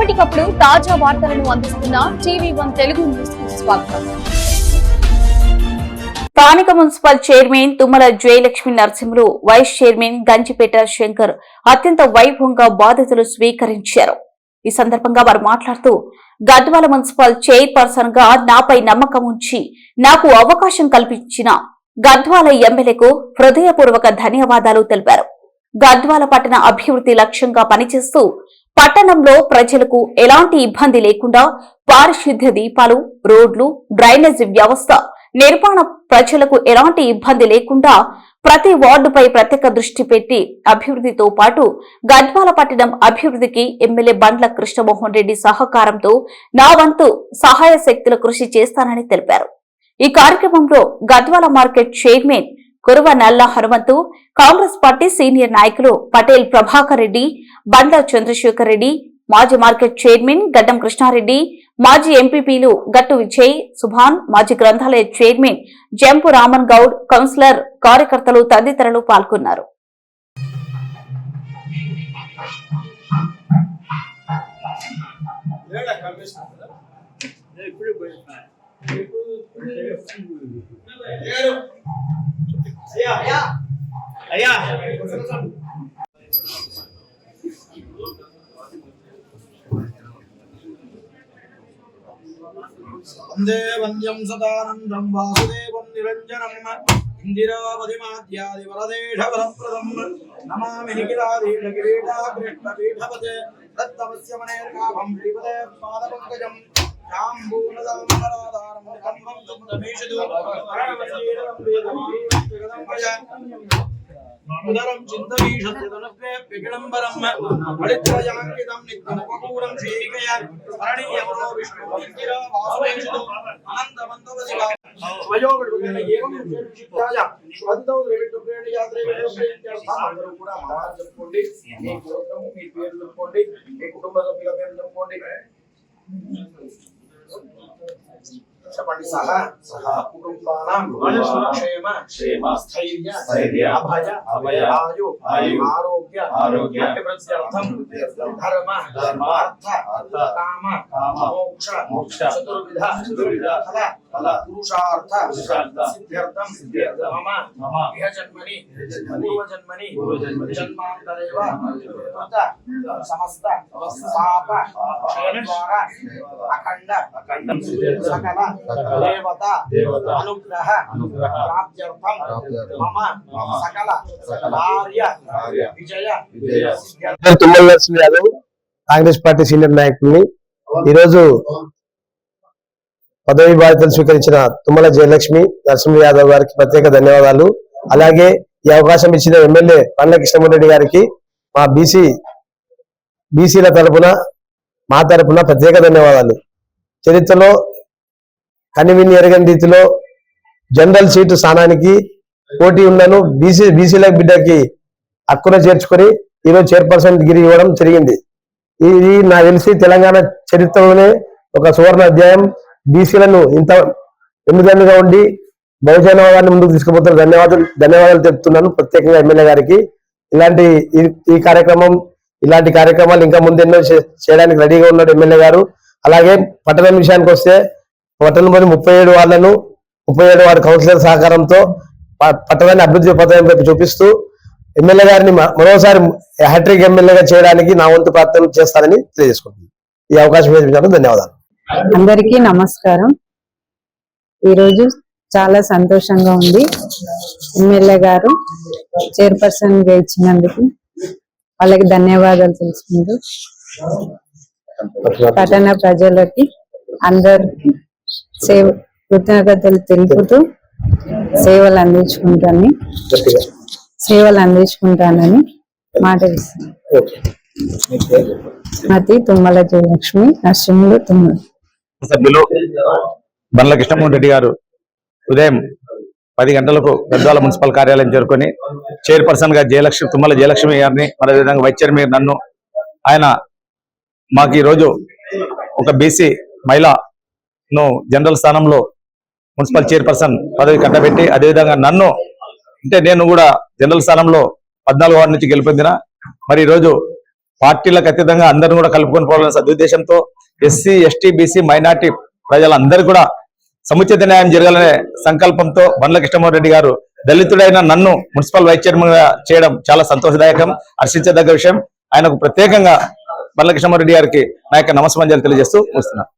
ఎప్పటికప్పుడు తాజా వార్తలను అందిస్తున్న TV1 తెలుగు న్యూస్ కు స్వాగతం. స్థానిక municipal chairman Tummala Jayalakshmi Narasimhulu, vice chairman Ganjipeta Shankar అత్యంత వైభవంగా బాధ్యతలు స్వీకరించారు. ఈ సందర్భంగా వారు మాట్లాడుతూ, గద్వాల మున్సిపల్ చైర్పర్సన్ గా నాపై నమ్మకం ఉంచి నాకు అవకాశం కల్పించిన గద్వాల ఎమ్మెల్యేకు హృదయపూర్వక ధన్యవాదాలు తెలిపారు. గద్వాల పట్టణ అభివృద్ధి లక్ష్యంగా పనిచేస్తూ పట్టణంలో ప్రజలకు ఎలాంటి ఇబ్బంది లేకుండా పారిశుద్ధ్య దీపాలు, రోడ్లు, డ్రైనేజీ వ్యవస్థ నిర్మాణ ప్రజలకు ఎలాంటి ఇబ్బంది లేకుండా ప్రతి వార్డుపై ప్రత్యేక దృష్టి పెట్టి అభివృద్ధితో పాటు గద్వాల పట్టణం అభివృద్ధికి ఎమ్మెల్యే బండ్ల కృష్ణమోహన్ రెడ్డి సహకారంతో నా వంతు సహాయ శక్తుల కృషి చేస్తానని తెలిపారు. ఈ కార్యక్రమంలో గద్వాల మార్కెట్ చైర్మన్ కురువ నల్ల హనుమంతు, కాంగ్రెస్ పార్టీ సీనియర్ నాయకులు పటేల్ ప్రభాకర్ రెడ్డి, బండ్ల చంద్రశేఖర్ రెడ్డి, మాజీ మార్కెట్ చైర్మన్ గడ్డం కృష్ణారెడ్డి, మాజీ ఎంపీపీలు గట్టు విజయ్, సుభాన్, మాజీ గ్రంథాలయ చైర్మన్ జంపు రామన్ గౌడ్, కౌన్సిలర్, కార్యకర్తలు తదితరులు పాల్గొన్నారు. వందే వంద్యం సదానందం వాసుదేవం నిరంజనం ఇందిరావధిమాద్యాది వరదేశ వరప్రదం నమామి నిఖిలాదీశ కిరీటాకృష్ణపీఠపతే రత్నవస్యమనేర్కాభం శ్రీపదే పాదపంకజం శాంభూనదామరాధారం కంభం తుమ్మీషదు పరమశీలం వేదమారుణం భజ ఉదరం చింతమీషత్యదనుగ్రే విఘ్నంబరం ఫలిత్రయాంకితం నిత్యముపకూలం శ్రీకయ స్మరణీయమనో విష్ణు ఇందిరా వాసుదేశుడు అనంతమంతవదిగా వయోగడుగణ ఏవం విశేషిత్యాయ స్వంతౌ రేవిడుగ్రేణ యాత్రే విశేషిత్యర్థం అందరూ కూడా మహాన్ చెప్పుకోండి. మీ గోత్రము, మీ పేరు చెప్పుకోండి, మీ కుటుంబ సభ్యుల పేరు చెప్పుకోండి. చెప్పండి. సహ కుటుంబానాం క్షేమ స్థైర్య అభయ ఆయు ఆరోగ్య ప్రత్యర్థం ధర్మ అర్థ కామ మోక్ష చతుర్విధ ఫల పురుషార్థ సిద్ధ్యర్థం మమ ఇహ జన్మని పూర్వజన్మని జన్మాంతరేవ కృత సమస్త పాప క్షయద్వారా అఖండ సకల దేవత అనుగ్రహ ప్రాప్త్యర్థం మమ సకల కార్య విజయ తుమ్మల నరసింహ యాదవ్, కాంగ్రెస్ పార్టీ సీనియర్ నాయకుల్ని. ఈరోజు పదవి బాధ్యతలు స్వీకరించిన తుమ్మల జయలక్ష్మి నరసింహ యాదవ్ గారికి ప్రత్యేక ధన్యవాదాలు. అలాగే ఈ అవకాశం ఇచ్చిన ఎమ్మెల్యే బండ్ల కృష్ణమోహన్ రెడ్డి గారికి మా బీసీల తరపున, మా తరపున ప్రత్యేక ధన్యవాదాలు. చరిత్రలో కనివిని ఎరగని రీతిలో జనరల్ సీటు స్థానానికి పోటీ ఉన్నాను. బీసీల బిడ్డకి హక్కున చేర్చుకొని ఈరోజు చైర్పర్సన్ గిరి ఇవ్వడం జరిగింది. ఇది నాకు తెలిసి తెలంగాణ చరిత్రలోనే ఒక సువర్ణ అధ్యాయం. బీసీలను ఇంత వెన్నుదన్నుగా ఉండి బహుజనవాదాన్ని ముందుకు తీసుకుపోతున్న ధన్యవాదాలు తెలుపుతున్నాను ప్రత్యేకంగా ఎమ్మెల్యే గారికి. ఇలాంటి కార్యక్రమాలు ఇంకా ముందెన్నో చేయడానికి రెడీగా ఉన్నాడు ఎమ్మెల్యే గారు. అలాగే పట్టణం విషయానికి వస్తే పట్టణంలోని 37 వార్డులను 37 వార్డు కౌన్సిలర్ సహకారంతో పట్టణాన్ని అభివృద్ధి పథకం వైపు చూపిస్తూ ఎమ్మెల్యే గారిని మరోసారి హ్యాట్రిక్ ఎమ్మెల్యేగా చేయడానికి నా వంతు ప్రయత్నం చేస్తానని తెలియజేసుకుంటున్నాను. ఈ అవకాశం ఇచ్చినందుకు ధన్యవాదాలు. అందరికీ నమస్కారం. ఈరోజు చాలా సంతోషంగా ఉంది. ఎమ్మెల్యే గారు చైర్పర్సన్ గా ఇచ్చినందుకు వాళ్ళకి ధన్యవాదాలు తెలుసుకుంటూ పట్టణ ప్రజలకి అందరికి కృతజ్ఞతలు తెలుపుతూ సేవలు అందించుకుంటానని మాట ఇస్తున్నాను. తుమ్మల జయలక్ష్మి నరసింహులు తుమ్మల. సభ్యులు బండ్ల కృష్ణమోహన్ రెడ్డి గారు ఉదయం 10 గంటలకు గద్వాల మున్సిపల్ కార్యాలయం చేరుకొని చైర్పర్సన్ గా తుమ్మల జయలక్ష్మి గారిని, అదేవిధంగా వైస్ చైర్మన్ నన్ను, ఆయన మాకు ఈరోజు ఒక బీసీ మహిళను జనరల్ స్థానంలో మున్సిపల్ చైర్పర్సన్ పదవి కట్టబెట్టి, అదేవిధంగా నన్ను అంటే నేను కూడా జనరల్ స్థానంలో 14వ వార్డు నుంచి గెలుపొందిన. మరి ఈరోజు పార్టీలకు అతీతంగా అందరిని కూడా కలుపుకొని పోవాలనే సదుద్దేశంతో ఎస్సీ ఎస్టీ బీసీ మైనార్టీ ప్రజలందరూ కూడా సముచిత న్యాయం జరగాలనే సంకల్పంతో బండ్ల కృష్ణమోహన్ రెడ్డి గారు దళితుడైన నన్ను మున్సిపల్ వైస్ చైర్మన్ గా చేయడం చాలా సంతోషదాయకం, హర్షించదగ్గ విషయం. ఆయనకు ప్రత్యేకంగా బండ్ల కృష్ణమోహన్ రెడ్డి గారికి నా యొక్క నమస్కారాలు తెలియజేస్తూ వస్తున్నాను.